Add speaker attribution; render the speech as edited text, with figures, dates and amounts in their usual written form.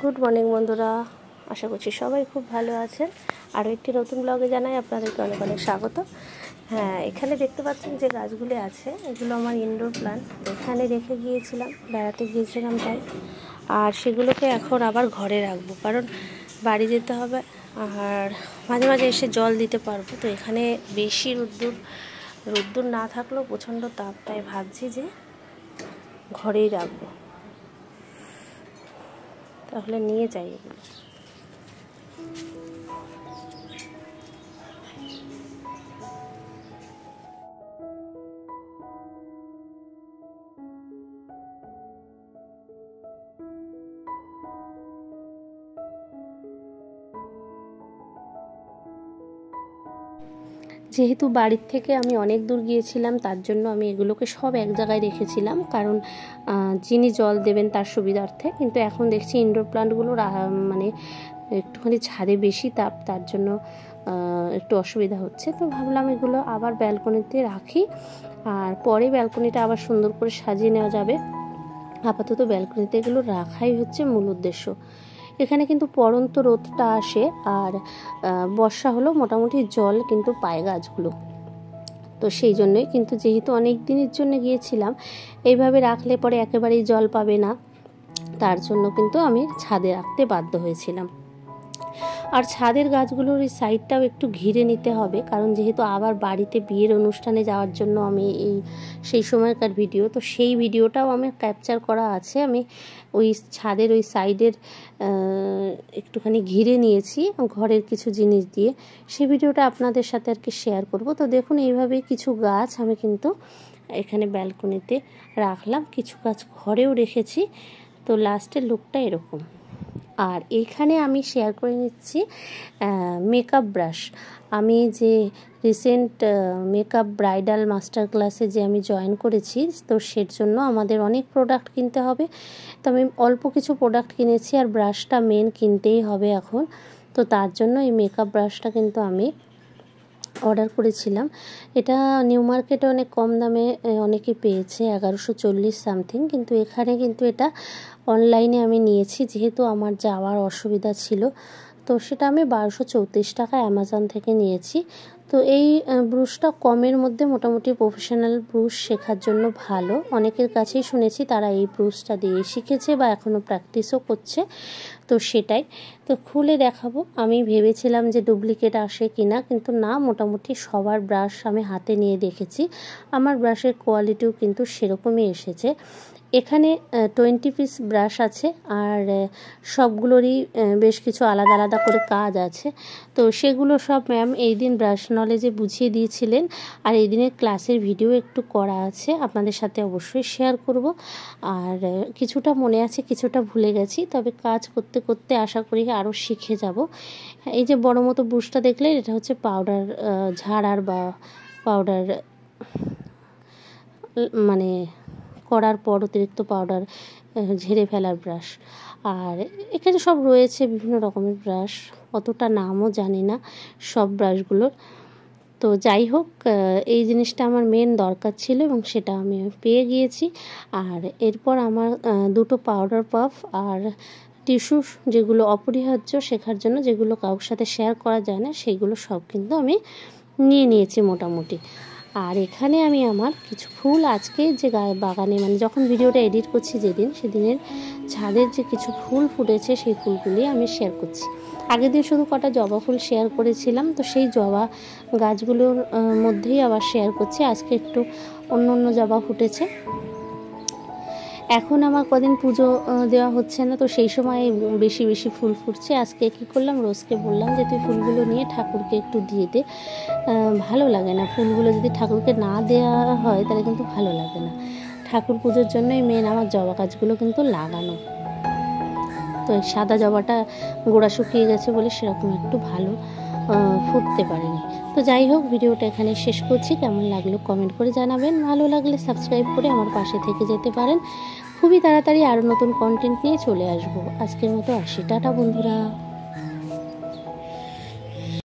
Speaker 1: Good morning বন্ধুরা, আশা করছি সবাই খুব ভালো আছেন। আরও একটি নতুন ব্লগে জানাই আপনাদেরকে অনেক অনেক স্বাগত। হ্যাঁ, এখানে দেখতে পাচ্ছেন যে গাছগুলি আছে, এগুলো আমার ইনডোর প্ল্যান্ট। এখানে রেখে গিয়েছিলাম, বেড়াতে গিয়েছিলাম তাই। আর সেগুলোকে এখন আবার ঘরে রাখবো, কারণ বাড়ি যেতে হবে আর মাঝে মাঝে এসে জল দিতে পারবো। তো এখানে বেশি রোদ্দুর না থাকলেও প্রচণ্ড তাপ, তাই ভাবছি যে ঘরেই রাখবো। তাহলে নিয়ে যাই এগুলো। যেহেতু বাড়ির থেকে আমি অনেক দূর গিয়েছিলাম, তার জন্য আমি এগুলোকে সব এক জায়গায় রেখেছিলাম, কারণ যিনি জল দেবেন তার সুবিধার্থে। কিন্তু এখন দেখছি ইনডোর প্লান্টগুলো মানে একটুখানি ছাদে বেশি তাপ, তার জন্য একটু অসুবিধা হচ্ছে। তো ভাবলাম এগুলো আবার ব্যালকনিতে রাখি, আর পরে ব্যালকনিটা আবার সুন্দর করে সাজিয়ে নেওয়া যাবে। আপাতত ব্যালকনিতে এগুলো রাখাই হচ্ছে মূল উদ্দেশ্য। এখানে কিন্তু পড়ন্ত রোদটা আসে, আর বর্ষা হলো মোটামুটি জল কিন্তু পায় গাছগুলো। তো সেই জন্যই, কিন্তু যেহেতু অনেক দিনের জন্য গিয়েছিলাম, এইভাবে রাখলে পরে একেবারেই জল পাবে না, তার জন্য কিন্তু আমি ছাদে রাখতে বাধ্য হয়েছিলাম। আর ছাদের গাছগুলোর এই সাইডটাও একটু ঘিরে নিতে হবে, কারণ যেহেতু আবার বাড়িতে বিয়ের অনুষ্ঠানে যাওয়ার জন্য আমি সেই সময়কার ভিডিও, তো সেই ভিডিওটাও আমি ক্যাপচার করা আছে। আমি ওই ছাদের ওই সাইডের একটুখানি ঘিরে নিয়েছি ঘরের কিছু জিনিস দিয়ে, সেই ভিডিওটা আপনাদের সাথে আর কি শেয়ার করব। তো দেখুন, এইভাবে কিছু গাছ আমি কিন্তু এখানে ব্যালকনিতে রাখলাম, কিছু গাছ ঘরেও রেখেছি। তো লাস্টের লুকটা এরকম। আর এইখানে আমি শেয়ার করে নিচ্ছি মেকআপ ব্রাশ। আমি যে রিসেন্ট মেকআপ ব্রাইডাল মাস্টার ক্লাসে যে আমি জয়েন করেছি, তো সের জন্য আমাদের অনেক প্রোডাক্ট কিনতে হবে। তো আমি অল্প কিছু প্রোডাক্ট কিনেছি, আর ব্রাশটা মেন কিনতেই হবে এখন। তো তার জন্য এই মেকআপ ব্রাশটা কিন্তু আমি অর্ডার করেছিলাম। এটা নিউ মার্কেটে অনেক কম দামে অনেকে পেয়েছে, 1140 সামথিং, কিন্তু এখানে কিন্তু এটা অনলাইনে আমি নিয়েছি, যেহেতু আমার যাওয়ার অসুবিধা ছিল। তো সেটা আমি 1234 টাকা অ্যামাজন থেকে নিয়েছি। তো এই ব্রুশটা কমের মধ্যে, মোটামুটি প্রফেশনাল ব্রুশ শেখার জন্য ভালো। অনেকের কাছেই শুনেছি তারা এই ব্রুশটা দিয়ে শিখেছে বা এখনও প্র্যাকটিসও করছে। তো সেটাই তো খুলে দেখাবো। আমি ভেবেছিলাম যে ডুপ্লিকেট আসে কিনা, কিন্তু না, মোটামুটি সবার ব্রাশ আমি হাতে নিয়ে দেখেছি, আমার ব্রাশের কোয়ালিটিও কিন্তু সেরকমই এসেছে। এখানে 20 পিস ব্রাশ আছে, আর সবগুলোরই বেশ কিছু আলাদা আলাদা করে কাজ আছে। তো সেগুলো সব ম্যাম এই দিন ব্রাশ নলেজে বুঝিয়ে দিয়েছিলেন, আর এই দিনের ক্লাসের ভিডিও একটু করা আছে, আপনাদের সাথে অবশ্যই শেয়ার করব। আর কিছুটা মনে আছে, কিছুটা ভুলে গেছি, তবে কাজ করতে করতে আশা করি আরও শিখে যাব। এই যে বড় মতো ব্রুশটা দেখলে, এটা হচ্ছে পাউডার ঝাড়ার বা পাউডার মানে করার পর অতিরিক্ত পাউডার ঝেড়ে ফেলার ব্রাশ। আর এখানে সব রয়েছে বিভিন্ন রকমের ব্রাশ, অতটা নামও জানি না সব ব্রাশগুলোর। তো যাই হোক, এই জিনিসটা আমার মেন দরকার ছিল এবং সেটা আমি পেয়ে গিয়েছি। আর এরপর আমার দুটো পাউডার পাফ আর টিস্যু, যেগুলো অপরিহার্য শেখার জন্য, যেগুলো কারোর সাথে শেয়ার করা যায় না, সেইগুলো সব কিন্তু আমি নিয়ে নিয়েছি মোটামুটি। আর এখানে আমি আমার কিছু ফুল আজকে যে বাগানে, মানে যখন ভিডিওটা এডিট করছি যেদিন, সেদিনের ছাদের যে কিছু ফুল ফুটেছে, সেই ফুলগুলি আমি শেয়ার করছি। আগের দিন শুধু কটা জবা ফুল শেয়ার করেছিলাম, তো সেই জবা গাছগুলোর মধ্যেই আবার শেয়ার করছি। আজকে একটু অন্য অন্য জবা ফুটেছে। এখন আমার কদিন পুজো দেওয়া হচ্ছে না, তো সেই সময় বেশি বেশি ফুল ফুটছে। আজকে কী করলাম, রোজকে বললাম যে তুই ফুলগুলো নিয়ে ঠাকুরকে একটু দিয়ে দে। ভালো লাগে না ফুলগুলো যদি ঠাকুরকে না দেওয়া হয়, তাহলে কিন্তু ভালো লাগে না। ঠাকুর পুজোর জন্যই মেন আমার জবা গাছগুলো কিন্তু লাগানো। তো সাদা জবাটা গোড়া শুকিয়ে গেছে বলে সেরকম একটু ভালো ফুটতে পারেনি। তো যাই হোক, ভিডিওটা এখানে শেষ করছি। কেমন লাগলো কমেন্ট করে জানাবেন, ভালো লাগলে সাবস্ক্রাইব করে আমার পাশে থেকে যেতে পারেন। খুবই তাড়াতাড়ি আরও নতুন কন্টেন্ট নিয়ে চলে আসবো। আজকের মতো আসি, টাটা বন্ধুরা।